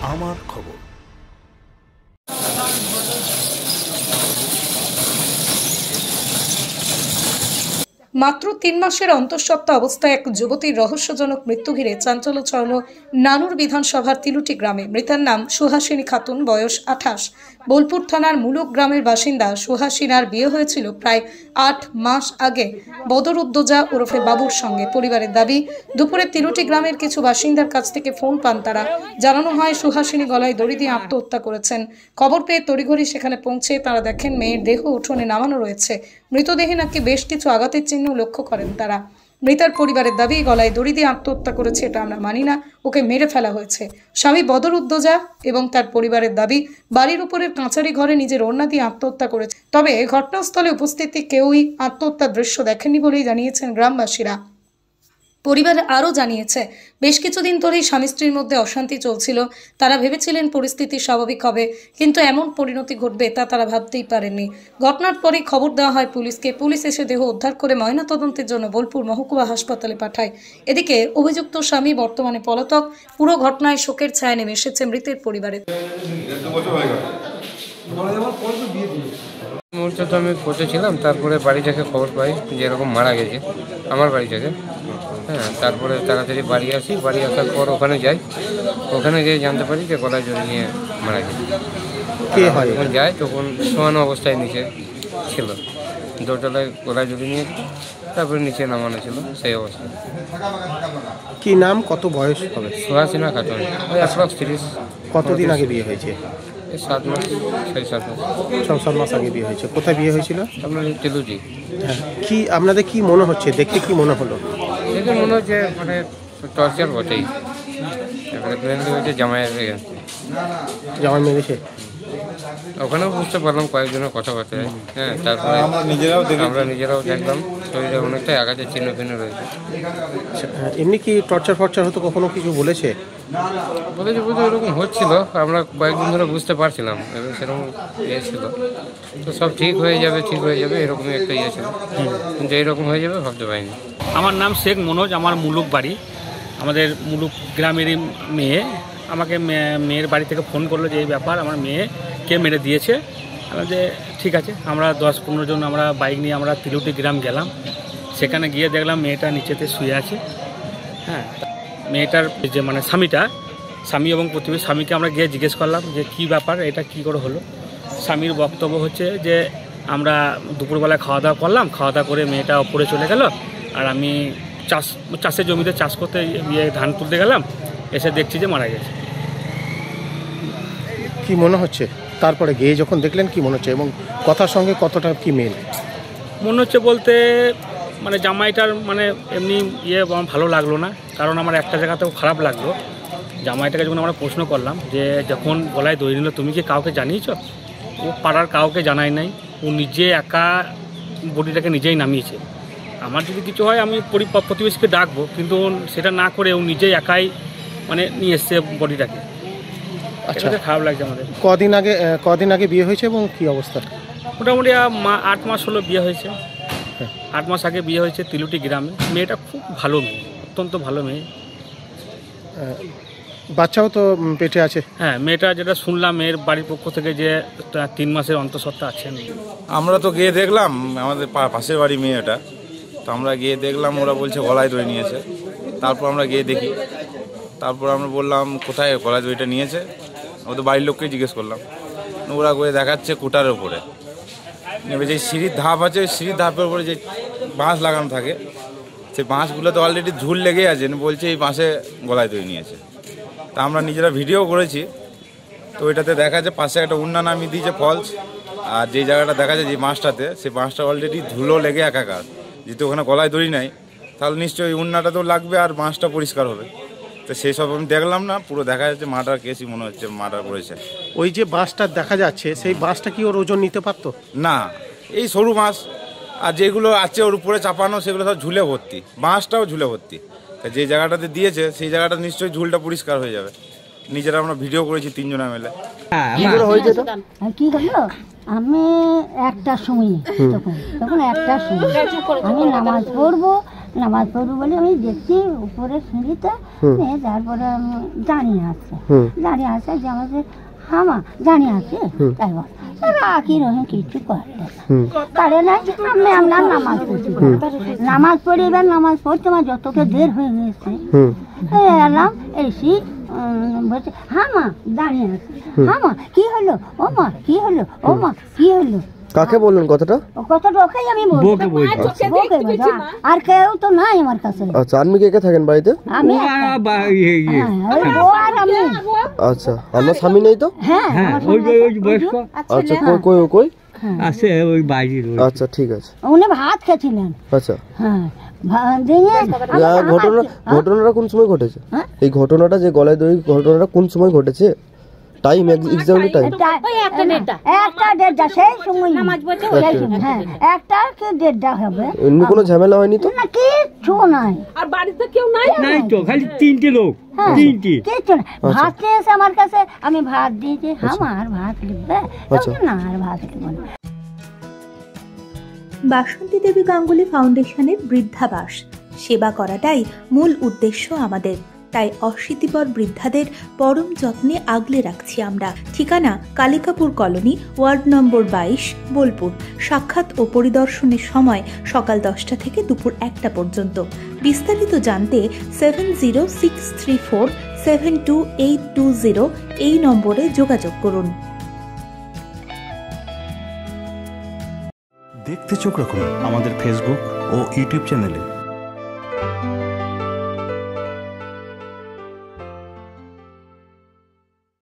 আমার খবর। মাত্র ৩ মাসের অন্তঃসত্ত্বা অবস্থায় এক যুবতীর রহস্যজনক মৃত্যু ঘিরে চাঞ্চল্য ছড়ালো নানুর বিধানসভার তিলুটি গ্রামে। মৃতার নাম সুহাসিনী খাতুন, বয়স ২৮। বোলপুর থানার মুলুক গ্রামের বাসিন্দা সুহাসিনার বিয়ে হয়েছিল প্রায় ৮ মাস আগে বদরুদ্দোজা ওরফে বাবুর সঙ্গে। পরিবারের দাবি, দুপুরে তিলুটি গ্রামের কিছু বাসিন্দার কাছ থেকে ফোন পান তারা। জানানো হয় সুহাসিনী গলায় দড়ি দিয়ে আত্মহত্যা করেছেন। খবর পেয়ে তড়িঘড়ি সেখানে পৌঁছে তারা দেখেন মেয়ের দেহ উঠোনে নামানো রয়েছে। মৃতদেহে নাকি বেশ কিছু আঘাতের চিহ্ন লক্ষ্য করেন তারা। মৃতার পরিবারের দাবি, গলায় দড়ি দিয়ে আত্মহত্যা করেছে এটা আমরা মানি না, ওকে মেরে ফেলা হয়েছে। স্বামী বদরুদ্দোজা এবং তার পরিবারের দাবি, বাড়ির উপরের কাঁচারি ঘরে নিজের ওড়না দিয়ে আত্মহত্যা করেছে। তবে ঘটনাস্থলে উপস্থিত কেউই আত্মহত্যার দৃশ্য দেখেননি বলেই জানিয়েছেন গ্রামবাসীরা। পরিবার আরও জানিয়েছে, বেশ কিছুদিন ধরেই স্বামী স্ত্রীর মধ্যে অশান্তি চলছিল। তারা ভেবেছিলেন পরিস্থিতি স্বাভাবিক হবে, কিন্তু এমন পরিণতি ঘটবে তা তারা ভাবতেই পারেননি। ঘটনার পরেই খবর দেওয়া হয় পুলিশকে। পুলিশ এসে দেহ উদ্ধার করে ময়নাতদন্তের জন্য বোলপুর মহকুমা হাসপাতালে পাঠায়। এদিকে অভিযুক্ত স্বামী বর্তমানে পলাতক। পুরো ঘটনায় শোকের ছায়া নেমে এসেছে মৃতের পরিবারে। মুহূর্তে তো আমি কোচে ছিলাম, তারপরে বাড়ি থেকে খবর পাই যে এরকম মারা গেছে আমার বাড়ি থেকে। হ্যাঁ, তারপরে তাড়াতাড়ি বাড়ি আসি। বাড়ি আসার পর ওখানে যাই, ওখানে গিয়ে জানতে পারি যে গলায় জড়ি নিয়ে মারা গেছে। কে হয় যখন যাই তখন শোয়ানো অবস্থায় নিচে ছিল, দোতলায় গলায় জড়ি নিয়ে, তারপরে নিচে নামানো ছিল সেই অবস্থায়। কি নাম, কত বয়স হবে? সুহাসিনা খাতুন, ওই অ্যাপ্রক্স 30। কতদিন আগে বিয়ে হয়েছে? 7 মাস, 6-7 মাস। 6-7 মাস আগে বিয়ে হয়েছে। কোথায় বিয়ে হয়েছিল? আপনার তিলুটি। হ্যাঁ, কি আপনাদের কি মনে হচ্ছে, দেখতে কি মনে হলো? দেখে মনে হচ্ছে মানে টর্চার বটেই। এবারে প্লেনলি হয়েছে জামাইয়ের এগেন্সটে। জামাই মেরেছে? ওখানেও বুঝতে পারলাম কয়েকজনের কথাবার্তা। হ্যাঁ, তারপরে আমরা নিজেরাও দেখলাম শরীরে অনেকটাই আঘাতের চিহ্ন ফিহ্ন রয়েছে। এমনি কি টর্চার হতো, কখনো কিছু বলেছে? বলতে এরকম হচ্ছিল, আমরা কয়েকদিন ধরে বুঝতে পারছিলাম। এবার সেরকম ইয়ে ছিল তো, সব ঠিক হয়ে যাবে এরকমই একটা ইয়ে ছিল, কিন্তু এইরকম হয়ে যাবে ভাবতে পারিনি। আমার নাম শেখ মনোজ, আমার মুলুক বাড়ি। আমাদের মুলুক গ্রামেরই মেয়ে। আমাকে মেয়ের বাড়ি থেকে ফোন করলো যে এই ব্যাপার, আমার মেয়েকে মেরে দিয়েছে। যে ঠিক আছে, আমরা 10-15 জন আমরা বাইক নিয়ে আমরা তিলুটি গ্রাম গেলাম। সেখানে গিয়ে দেখলাম মেয়েটা নিচেতে শুয়ে আছে। হ্যাঁ, মেয়েটার যে মানে স্বামী এবং প্রতিবেশী স্বামীকে আমরা গিয়ে জিজ্ঞেস করলাম যে কী ব্যাপার, এটা কী করে হলো। স্বামীর বক্তব্য হচ্ছে যে আমরা দুপুরবেলায় খাওয়া দাওয়া করলাম, খাওয়া দাওয়া করে মেয়েটা ওপরে চলে গেল, আর আমি চাষের জমিতে চাষ করতে ধান তুলতে গেলাম, এসে দেখছি যে মারা গেছে। কি মনে হচ্ছে তারপরে গিয়ে যখন দেখলেন, কি মনে হচ্ছে এবং কথার সঙ্গে কতটা কি মিল মনে হচ্ছে? বলতে মানে জামাইটার মানে এমনি আমার ভালো লাগলো না, কারণ আমার একটা জায়গাতেও খারাপ লাগলো। জামাইটাকে যখন আমরা প্রশ্ন করলাম যে যখন গলায় দড়ি নিল তুমি কি কাউকে জানিয়েছ? ও পাড়ার কাউকে জানায় নাই, ও নিজে একা বডিটাকে নিজেই নামিয়েছে। আমার যদি কিছু হয় আমি প্রতিবেশীকে ডাকবো, কিন্তু সেটা না করে ও নিজেই একাই মানে নিয়ে এসছে বডিটাকে। আচ্ছা, খারাপ লাগছে আমাদের। কদিন আগে বিয়ে হয়েছে এবং কি অবস্থা? মোটামুটি 8 মাস হলো বিয়ে হয়েছে। 8 মাস আগে বিয়ে হয়েছে তিলুটি গ্রামে। মেয়েটা খুব ভালো মেয়ে, অত্যন্ত ভালো মেয়ে। বাচ্চাও তো পেটে আছে? হ্যাঁ, মেয়েটা যেটা শুনলাম মেয়ের বাড়ির পক্ষ থেকে যে 3 মাসের অন্তঃসত্ত্বা আছেন। আমরা তো গিয়ে দেখলাম, আমাদের পাশের বাড়ি মেয়েটা, তো আমরা গিয়ে দেখলাম ওরা বলছে গলায় দড়ি নিয়েছে। তারপর আমরা গিয়ে দেখি, তারপর আমরা বললাম কোথায় গলায় দড়িটা নিয়েছে। ওদের বাড়ির লোককে জিজ্ঞেস করলাম, ওরা করে দেখাচ্ছে কুটারের উপরে। এবার যে সিঁড়ির ধাপ আছে, সিঁড়ির ধাপের উপরে যে বাঁশ লাগানো থাকে, সেই বাঁশগুলো তো অলরেডি ঝুল লেগে আছে। বলছে এই বাঁশে গলায় দড়ি নিয়েছে। তা আমরা নিজেরা ভিডিও করেছি, তো ওইটাতে দেখা যাচ্ছে পাশে একটা উন্না নামিয়ে দিয়েছে ফলস, আর যে জায়গাটা দেখা যায় যে বাঁশটাতে, সেই বাঁশটা অলরেডি ধুলো লেগে একাকার। যেহেতু ওখানে গলায় দড়ি নাই, তাহলে নিশ্চয়ই উন্নাটাতেও লাগবে আর বাঁশটা পরিষ্কার হবে। তো সেই সব আমি দেখলাম না, পুরো দেখা যাচ্ছে মার্ডার কেসই মনে হচ্ছে, মার্ডার করেছে। ওই যে বাঁশটা দেখা যাচ্ছে, সেই বাঁশটা কি ওর ওজন নিতে পারতো না? এই সরু বাঁশ, আর যেগুলো আছে ওর উপরে চাপানো সেগুলো সব ঝুলে ভর্তি, বাঁশটাও ঝুলে ভর্তি। যে জায়গাটাতে দিয়েছে সেই জায়গাটা নিশ্চয়ই ঝুলটা পরিষ্কার হয়ে যাবে। নিজেরা আমরা ভিডিও করেছি 3 জনে মিলে। কি করে হয়েছে তো? কি হলো, আমি 1টার সময়, তখন 1টার সময় আমি নামাজ পড়বো, নামাজ পড়বো বলে আমি দেখছি উপরে সিঁড়িতে, তারপরে আমি দাঁড়িয়ে আছে যে আমাদের হামা দাঁড়িয়ে আছে, তাই বল কি রকম কিছু করতে পারে না। আমি আমরা নামাজ পড়ছি, নামাজ পড়ে এবার নামাজ পড়তে আমার যতটা দের হয়ে গেছে এলাম এসি বলছে হামা দাঁড়িয়ে আছে, হামা কি হলো ও মা, কি হলো ও মা, কি হলো। কাকে বললেন কথাটা? কথাটা ওকেই আমি বলছি, আর কেউ তো নাই আমার কাছে। আচ্ছা, আপনি কে কে থাকেন বাড়িতে? আমি আচ্ছা, আপনার স্বামী নেই তো? আচ্ছা, কই কই আছে ওই বাইরের। আচ্ছা ঠিক আছে। উনি ভাত খেয়েছিলেন। আচ্ছা, হ্যাঁ ঘটনাটা কোন সময় ঘটেছে? এই ঘটনাটা যে গলায় দড়ি ঘটনাটা কোন সময় ঘটেছে? Time exactly time? একটা দেড়টা সেই সময় নামাজ পড়তে, হ্যাঁ একটা কি দেড়টা হবে। এমনি কোনো ঝামেলা হয়নি তো? না কিচ্ছু নাই। আর বাড়িতে কেউ নাই? নাই তো, খালি তিনটে লোক। তিনটে কিচ্ছু না। ভাত খেয়েছে আমার কাছে, আমি ভাত দিয়েছি, আমার ভাত লিখবে না, আর ভাত লিখবে না। বাসন্তী দেবী গাঙ্গুলি ফাউন্ডেশনের বৃদ্ধাবাস সেবা করাটাই মূল উদ্দেশ্য আমাদের। তাই অশীতিপর বৃদ্ধাদের পরম যত্নে আগলে রাখছি আমরা। ঠিকানা Kalikapur colony, ward number 22, Bolpur. সাক্ষাৎ ও পরিদর্শনের সময় সকাল 10টা থেকে দুপুর 1টা পর্যন্ত। বিস্তারিত জানতে 7063472820 এই নম্বরে যোগাযোগ করুন। দেখতে চোখ রাখুন আমাদের ফেসবুক ও ইউটিউব চ্যানেলে।